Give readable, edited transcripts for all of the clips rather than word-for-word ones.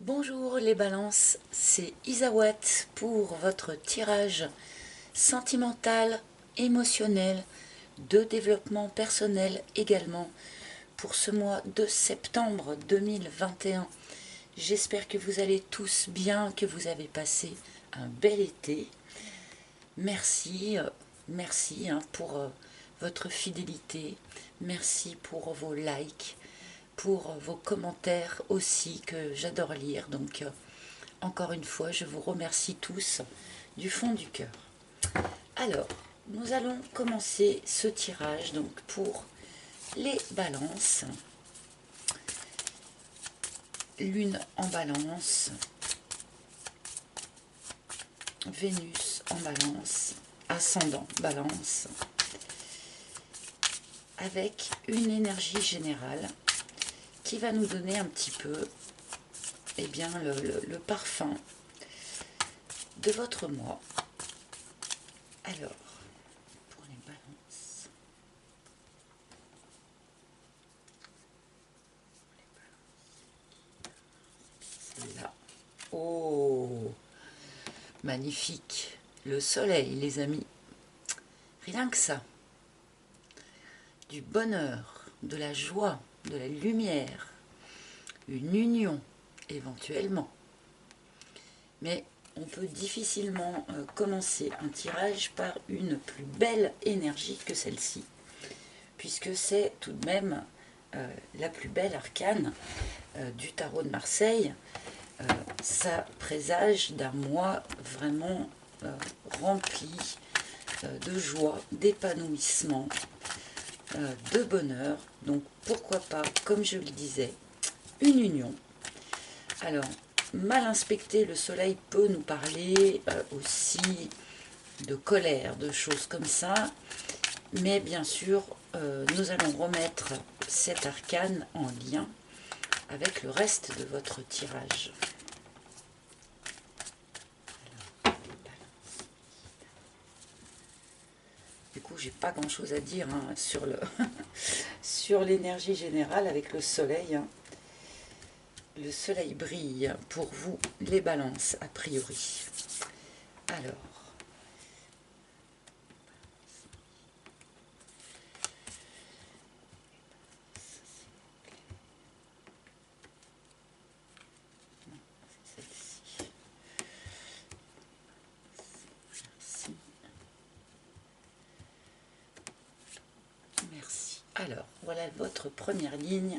Bonjour les balances, c'est Isawat pour votre tirage sentimental, émotionnel, de développement personnel également pour ce mois de septembre 2021. J'espère que vous allez tous bien, que vous avez passé un bel été. Merci, merci pour votre fidélité, merci pour vos likes, pour vos commentaires aussi que j'adore lire. Donc encore une fois, je vous remercie tous du fond du cœur. Alors, nous allons commencer ce tirage donc pour les balances. Lune en balance, Vénus en balance, ascendant balance, avec une énergie générale qui va nous donner un petit peu le parfum de votre mois. Alors, pour les balances, c'est là. Oh, magnifique. Le soleil, les amis. Rien que ça. Du bonheur, de la joie, de la lumière. Une union, éventuellement. Mais on peut difficilement commencer un tirage par une plus belle énergie que celle-ci, puisque c'est tout de même la plus belle arcane du tarot de Marseille. Ça présage d'un mois vraiment rempli de joie, d'épanouissement, de bonheur. Donc pourquoi pas, comme je le disais, une union. Alors, mal inspecté, le soleil peut nous parler aussi de colère, de choses comme ça. Mais bien sûr, nous allons remettre cet arcane en lien avec le reste de votre tirage. Du coup, j'ai pas grand chose à dire sur sur l'énergie générale avec le soleil. Le soleil brille pour vous, les balances, a priori. Alors, celle-ci. Merci. Merci. Alors, voilà votre première ligne.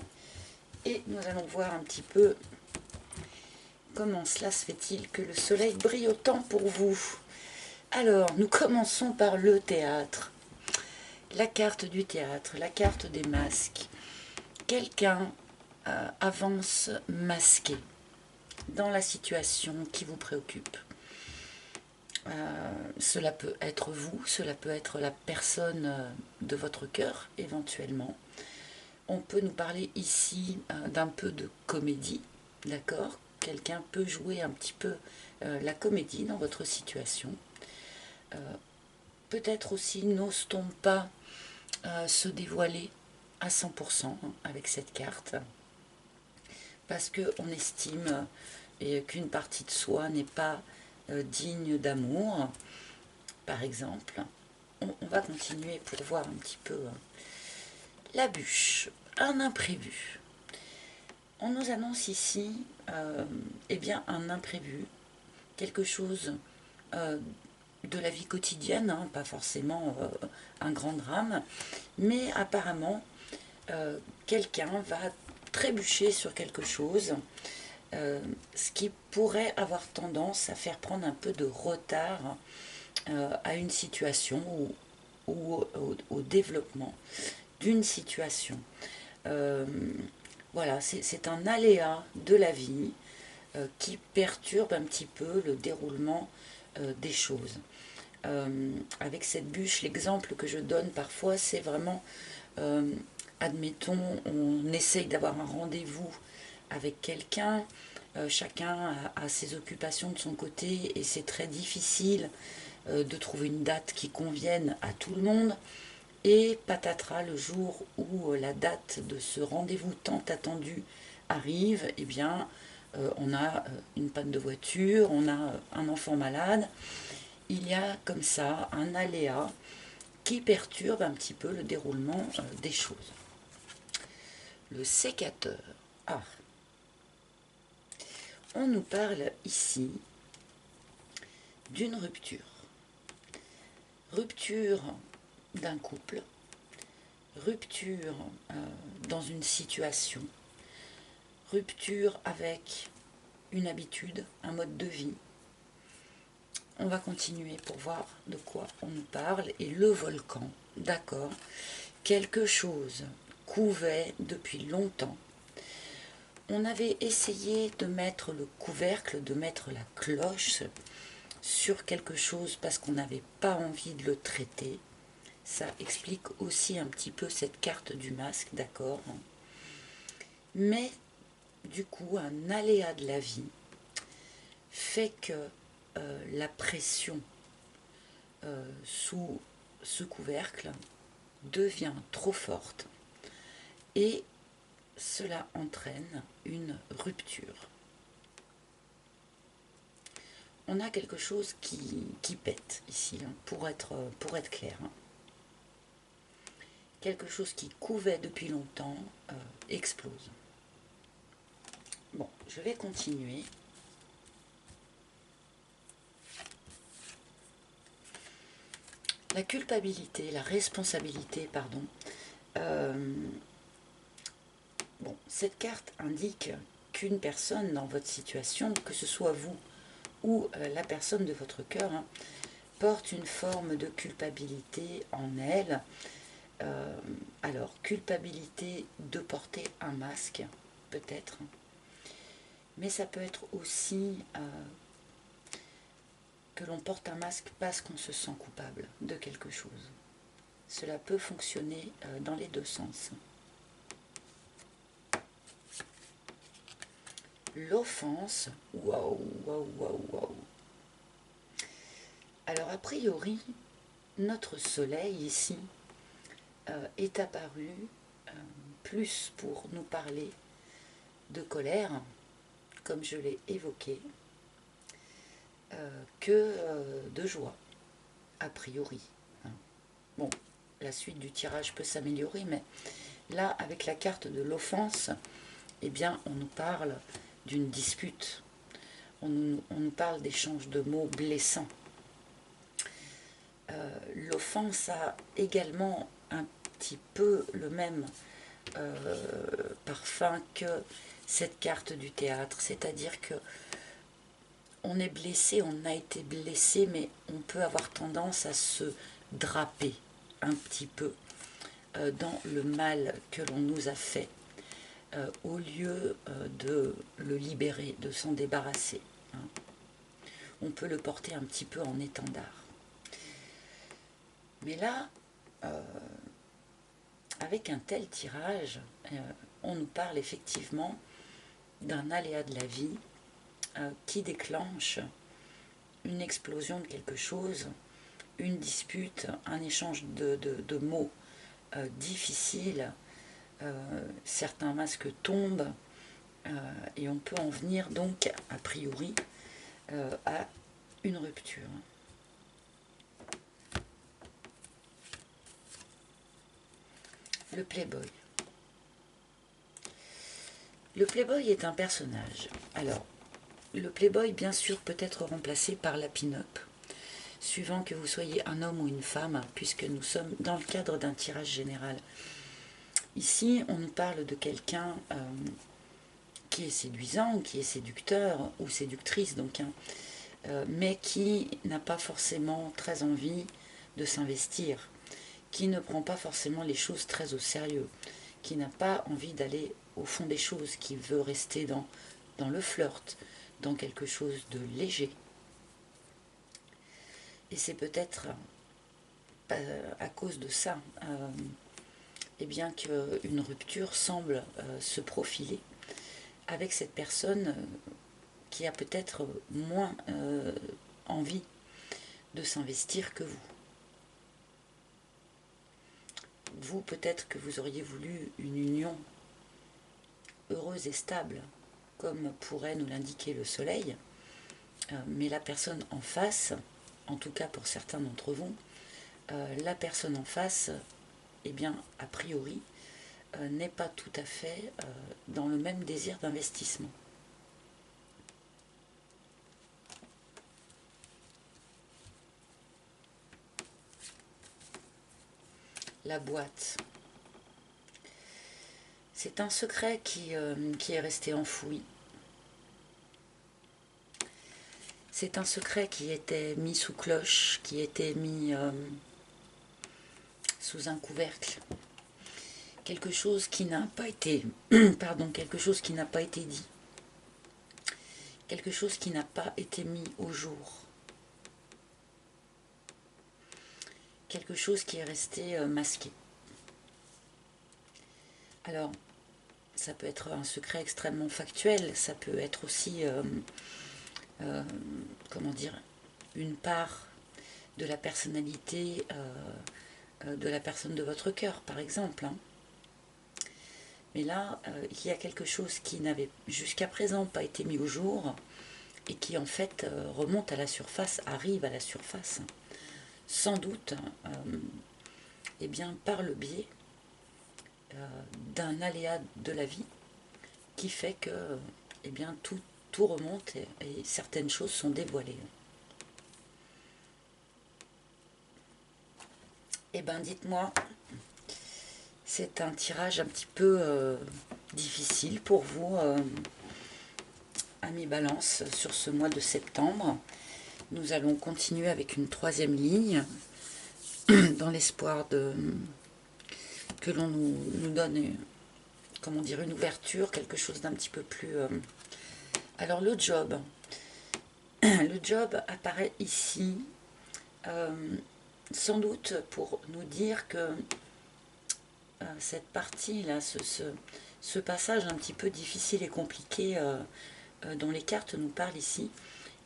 Et nous allons voir un petit peu comment cela se fait-il que le soleil brille autant pour vous. Alors, nous commençons par le théâtre. La carte du théâtre, la carte des masques. Quelqu'un avance masqué dans la situation qui vous préoccupe. Cela peut être vous, cela peut être la personne de votre cœur éventuellement. On peut nous parler ici d'un peu de comédie, d'accord? Quelqu'un peut jouer un petit peu la comédie dans votre situation. Peut-être aussi n'ose-t-on pas se dévoiler à 100% avec cette carte, parce qu'on estime qu'une partie de soi n'est pas digne d'amour, par exemple. On va continuer pour voir un petit peu la bûche, un imprévu. On nous annonce ici un imprévu, quelque chose de la vie quotidienne, pas forcément un grand drame, mais apparemment quelqu'un va trébucher sur quelque chose, ce qui pourrait avoir tendance à faire prendre un peu de retard à une situation ou au développement d'une situation. Voilà, c'est un aléa de la vie qui perturbe un petit peu le déroulement des choses. Avec cette bûche, l'exemple que je donne parfois, c'est vraiment, admettons, on essaye d'avoir un rendez-vous avec quelqu'un, chacun a ses occupations de son côté et c'est très difficile de trouver une date qui convienne à tout le monde. Et patatras, le jour où la date de ce rendez-vous tant attendu arrive, eh bien, on a une panne de voiture, on a un enfant malade. Il y a comme ça un aléa qui perturbe un petit peu le déroulement des choses. Le sécateur. Ah, on nous parle ici d'une rupture. Rupture d'un couple, rupture dans une situation, rupture avec une habitude, un mode de vie. On va continuer pour voir de quoi on nous parle. Et le volcan, d'accord, quelque chose couvait depuis longtemps. On avait essayé de mettre le couvercle, de mettre la cloche sur quelque chose parce qu'on n'avait pas envie de le traiter. Ça explique aussi un petit peu cette carte du masque, d'accord. Mais du coup, un aléa de la vie fait que la pression sous ce couvercle devient trop forte et cela entraîne une rupture. On a quelque chose qui pète ici, hein, pour être clair. Hein. Quelque chose qui couvait depuis longtemps explose. Bon, je vais continuer. La culpabilité, la responsabilité, pardon. Bon, cette carte indique qu'une personne dans votre situation, que ce soit vous ou la personne de votre cœur, hein, porte une forme de culpabilité en elle. Alors, culpabilité de porter un masque, peut-être, mais ça peut être aussi que l'on porte un masque parce qu'on se sent coupable de quelque chose. Cela peut fonctionner dans les deux sens. L'offense, waouh, waouh, waouh, waouh. Alors, a priori, notre soleil ici est apparu plus pour nous parler de colère, comme je l'ai évoqué, que de joie, a priori. Bon, la suite du tirage peut s'améliorer, mais là, avec la carte de l'offense, eh bien, on nous parle d'une dispute. On nous parle d'échanges de mots blessants. L'offense a également un petit peu le même parfum que cette carte du théâtre, c'est-à-dire que on est blessé, on a été blessé, mais on peut avoir tendance à se draper un petit peu dans le mal que l'on nous a fait, au lieu de le libérer, de s'en débarrasser. Hein. On peut le porter un petit peu en étendard. Mais là, avec un tel tirage, on nous parle effectivement d'un aléa de la vie qui déclenche une explosion de quelque chose, une dispute, un échange de mots difficiles. Certains masques tombent et on peut en venir donc, a priori, à une rupture. Le Playboy. Le Playboy est un personnage. Alors, le Playboy, bien sûr, peut être remplacé par la pin-up, suivant que vous soyez un homme ou une femme, puisque nous sommes dans le cadre d'un tirage général. Ici, on nous parle de quelqu'un qui est séduisant, qui est séducteur ou séductrice, donc, hein, mais qui n'a pas forcément très envie de s'investir, qui ne prend pas forcément les choses très au sérieux, qui n'a pas envie d'aller au fond des choses, qui veut rester dans le flirt, dans quelque chose de léger. Et c'est peut-être à cause de ça eh bien qu'une rupture semble se profiler avec cette personne qui a peut-être moins envie de s'investir que vous. Vous, peut-être que vous auriez voulu une union heureuse et stable, comme pourrait nous l'indiquer le soleil, mais la personne en face, en tout cas pour certains d'entre vous, la personne en face, eh bien, a priori, n'est pas tout à fait dans le même désir d'investissement. La boîte. C'est un secret qui est resté enfoui. C'est un secret qui était mis sous cloche, qui était mis sous un couvercle. Quelque chose qui n'a pas été, pardon, quelque chose qui n'a pas été dit. Quelque chose qui n'a pas été mis au jour. Quelque chose qui est resté masqué. Alors, ça peut être un secret extrêmement factuel, ça peut être aussi, comment dire, une part de la personnalité de la personne de votre cœur, par exemple. Hein. Mais là, il y a quelque chose qui n'avait jusqu'à présent pas été mis au jour et qui en fait remonte à la surface, arrive à la surface, sans doute, eh bien, par le biais d'un aléa de la vie qui fait que eh bien, tout remonte et certaines choses sont dévoilées. Eh bien, dites-moi, c'est un tirage un petit peu difficile pour vous, amis Balance, sur ce mois de septembre. Nous allons continuer avec une troisième ligne, dans l'espoir que l'on nous donne, comment dire, une ouverture, quelque chose d'un petit peu plus... Alors le job. Le job apparaît ici, sans doute pour nous dire que cette partie-là, ce passage un petit peu difficile et compliqué dont les cartes nous parlent ici,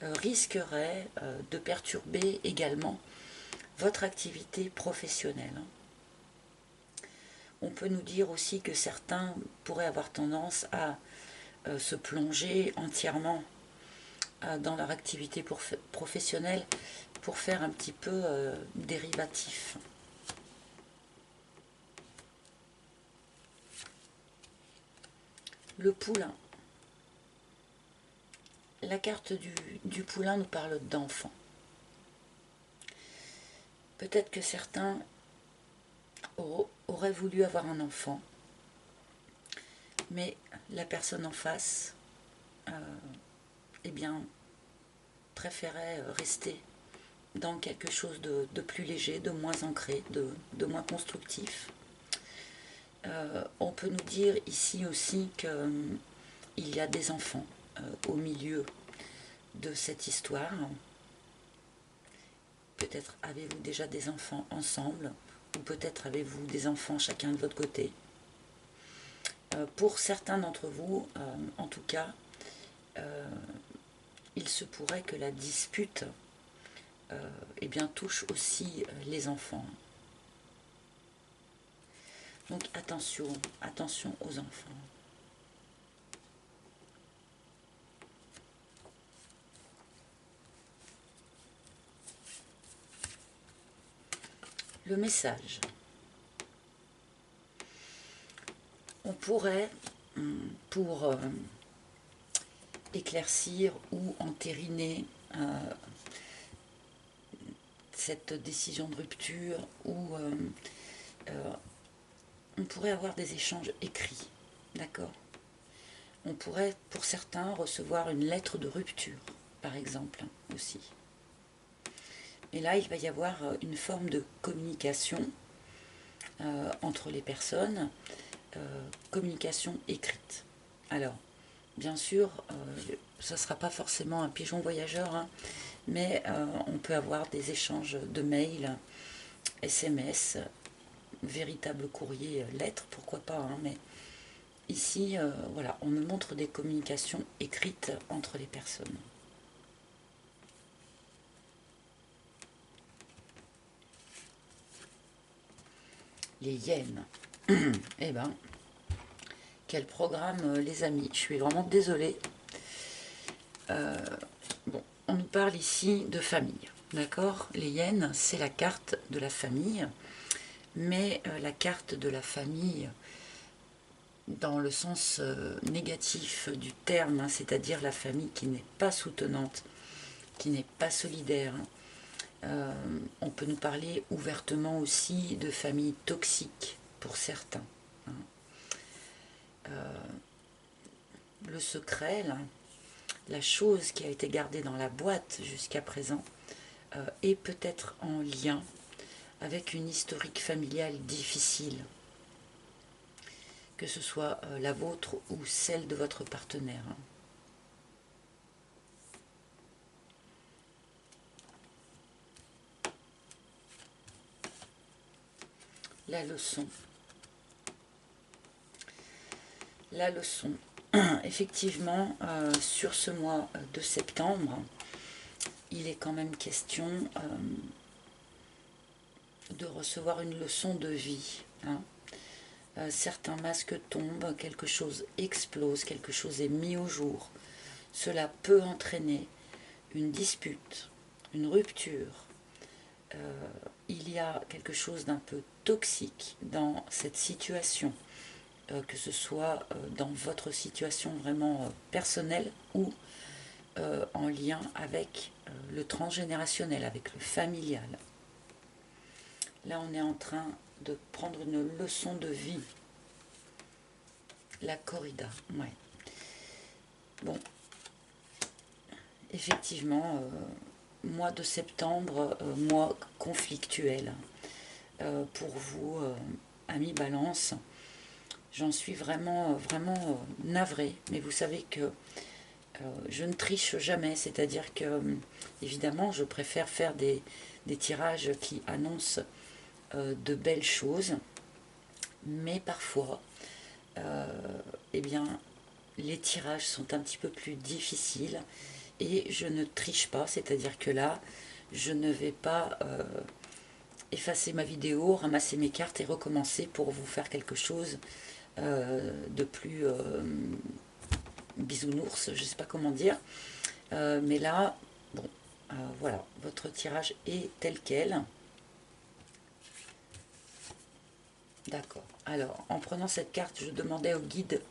risquerait de perturber également votre activité professionnelle. On peut nous dire aussi que certains pourraient avoir tendance à se plonger entièrement dans leur activité professionnelle pour faire un petit peu dérivatif. Le poulain. La carte du poulain nous parle d'enfant. Peut-être que certains auraient voulu avoir un enfant, mais la personne en face, eh bien, préférait rester dans quelque chose de plus léger, de moins ancré, de moins constructif. On peut nous dire ici aussi qu'il y a des enfants au milieu de cette histoire. Peut-être avez-vous déjà des enfants ensemble, ou peut-être avez-vous des enfants chacun de votre côté. Pour certains d'entre vous, en tout cas, il se pourrait que la dispute eh bien, touche aussi les enfants. Donc attention, attention aux enfants. Le message. On pourrait, pour éclaircir ou entériner cette décision de rupture, ou on pourrait avoir des échanges écrits, d'accord? On pourrait, pour certains, recevoir une lettre de rupture, par exemple, aussi. Et là, il va y avoir une forme de communication entre les personnes, communication écrite. Alors, bien sûr, ça ne sera pas forcément un pigeon voyageur, hein, mais on peut avoir des échanges de mails, SMS, véritable courrier, lettres, pourquoi pas, hein, mais ici, voilà, on nous montre des communications écrites entre les personnes. Les hyènes. Eh ben, Quel programme, les amis. Je suis vraiment désolée. Bon, on nous parle ici de famille. D'accord? Les hyènes, c'est la carte de la famille. Mais la carte de la famille, dans le sens négatif du terme, hein, c'est-à-dire la famille qui n'est pas soutenante, qui n'est pas solidaire. On peut nous parler ouvertement aussi de famille toxique pour certains. Hein. Le secret, là, la chose qui a été gardée dans la boîte jusqu'à présent, est peut-être en lien avec une historique familiale difficile, que ce soit la vôtre ou celle de votre partenaire. La leçon. La leçon. Effectivement, sur ce mois de septembre, il est quand même question de recevoir une leçon de vie. Hein. Certains masques tombent, quelque chose explose, quelque chose est mis au jour. Cela peut entraîner une dispute, une rupture. Il y a quelque chose d'un peu toxique dans cette situation, que ce soit dans votre situation vraiment personnelle ou en lien avec le transgénérationnel, avec le familial. Là, on est en train de prendre une leçon de vie. La corrida, ouais. Bon, effectivement, mois de septembre, mois conflictuel. Pour vous, amis Balance, j'en suis vraiment navrée. Mais vous savez que je ne triche jamais, c'est-à-dire que, évidemment, je préfère faire des tirages qui annoncent de belles choses, mais parfois, eh bien, les tirages sont un petit peu plus difficiles et je ne triche pas, c'est-à-dire que là, je ne vais pas effacer ma vidéo, ramasser mes cartes et recommencer pour vous faire quelque chose de plus bisounours, je ne sais pas comment dire. Mais là, bon, voilà, votre tirage est tel quel. D'accord. Alors, en prenant cette carte, je demandais au guide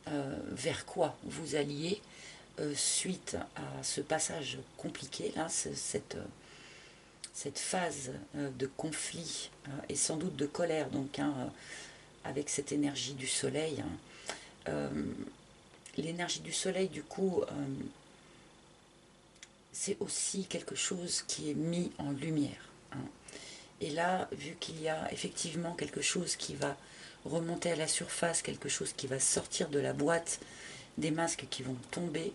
vers quoi vous alliez suite à ce passage compliqué, là, cette phase de conflit et sans doute de colère, donc hein, avec cette énergie du soleil. Hein. L'énergie du soleil, du coup, c'est aussi quelque chose qui est mis en lumière. Hein. Et là, vu qu'il y a effectivement quelque chose qui va remonter à la surface, quelque chose qui va sortir de la boîte, des masques qui vont tomber,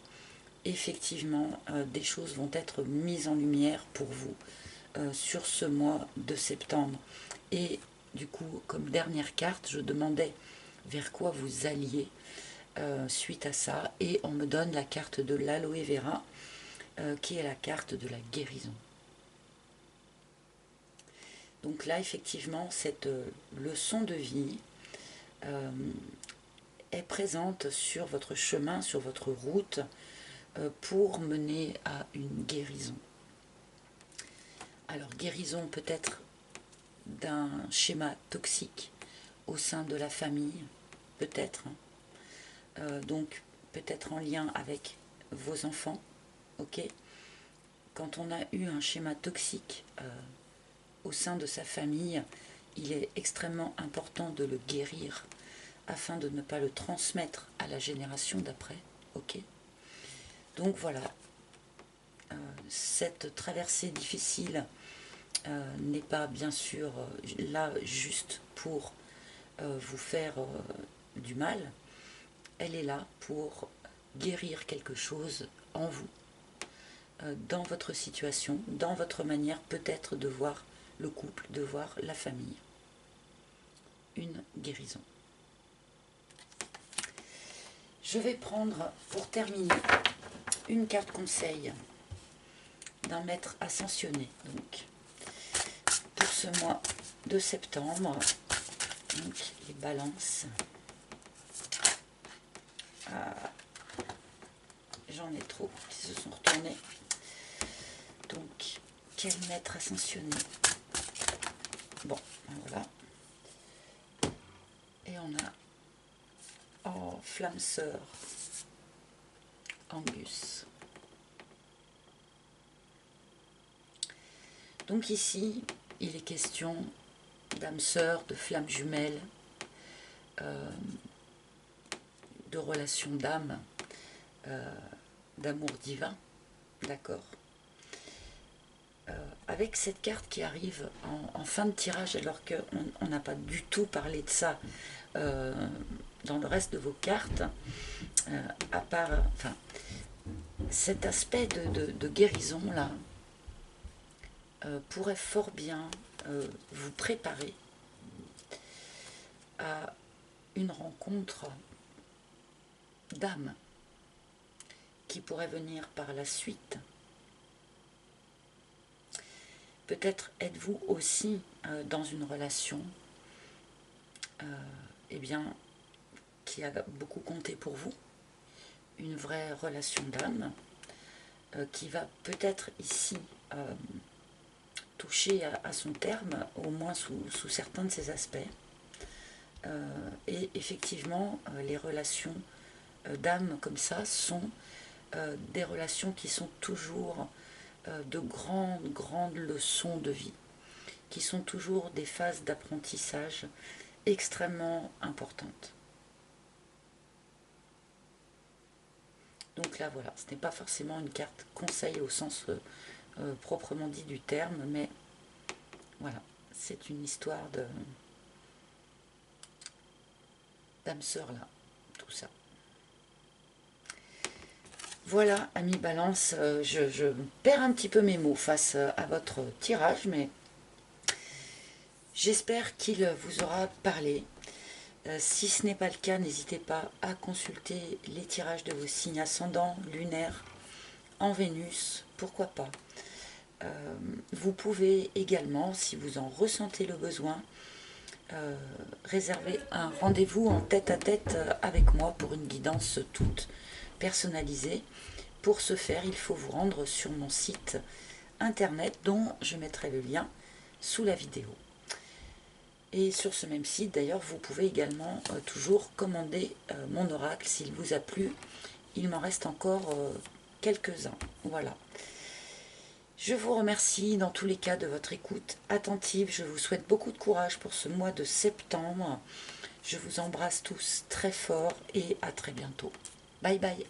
effectivement, des choses vont être mises en lumière pour vous sur ce mois de septembre. Et du coup, comme dernière carte, je demandais vers quoi vous alliez suite à ça, et on me donne la carte de l'aloe vera, qui est la carte de la guérison. Donc là, effectivement, cette leçon de vie est présente sur votre chemin, sur votre route, pour mener à une guérison. Alors, guérison peut-être d'un schéma toxique au sein de la famille, peut-être. Donc, peut-être en lien avec vos enfants, ok. Quand on a eu un schéma toxique au sein de sa famille, il est extrêmement important de le guérir afin de ne pas le transmettre à la génération d'après, ok. Donc voilà, cette traversée difficile n'est pas bien sûr là juste pour vous faire du mal, elle est là pour guérir quelque chose en vous, dans votre situation, dans votre manière peut-être de voir le couple, de voir la famille. Une guérison. Je vais prendre, pour terminer, une carte conseil d'un maître ascensionné, donc, pour ce mois de septembre. Donc, les balances. Ah, j'en ai trop qui se sont retournés. Donc, quel maître ascensionné? Bon, voilà. Et on a, oh, flamme sœur, Angus. Donc ici, il est question d'âme sœur, de flamme jumelle, de relation d'âme, d'amour divin, d'accord. Avec cette carte qui arrive en fin de tirage, alors qu'on n'a pas du tout parlé de ça dans le reste de vos cartes, à part, enfin, cet aspect de guérison là pourrait fort bien vous préparer à une rencontre d'âme qui pourrait venir par la suite. Peut-être êtes-vous aussi dans une relation eh bien, qui a beaucoup compté pour vous, une vraie relation d'âme qui va peut-être ici toucher à son terme, au moins sous certains de ses aspects. Et effectivement, les relations d'âme comme ça sont des relations qui sont toujours de grandes leçons de vie, qui sont toujours des phases d'apprentissage extrêmement importantes. Donc là, voilà, ce n'est pas forcément une carte conseil au sens proprement dit du terme, mais voilà, c'est une histoire d'âme sœur là, tout ça. Voilà, amis Balance, je perds un petit peu mes mots face à votre tirage, mais j'espère qu'il vous aura parlé. Si ce n'est pas le cas, n'hésitez pas à consulter les tirages de vos signes ascendants, lunaires, en Vénus, pourquoi pas. Vous pouvez également, si vous en ressentez le besoin, réserver un rendez-vous en tête-à-tête avec moi pour une guidance toute personnalisée. Pour ce faire, il faut vous rendre sur mon site internet dont je mettrai le lien sous la vidéo. Et sur ce même site, d'ailleurs, vous pouvez également toujours commander mon oracle s'il vous a plu. Il m'en reste encore quelques-uns. Voilà. Je vous remercie dans tous les cas de votre écoute attentive. Je vous souhaite beaucoup de courage pour ce mois de septembre. Je vous embrasse tous très fort et à très bientôt. Bye bye.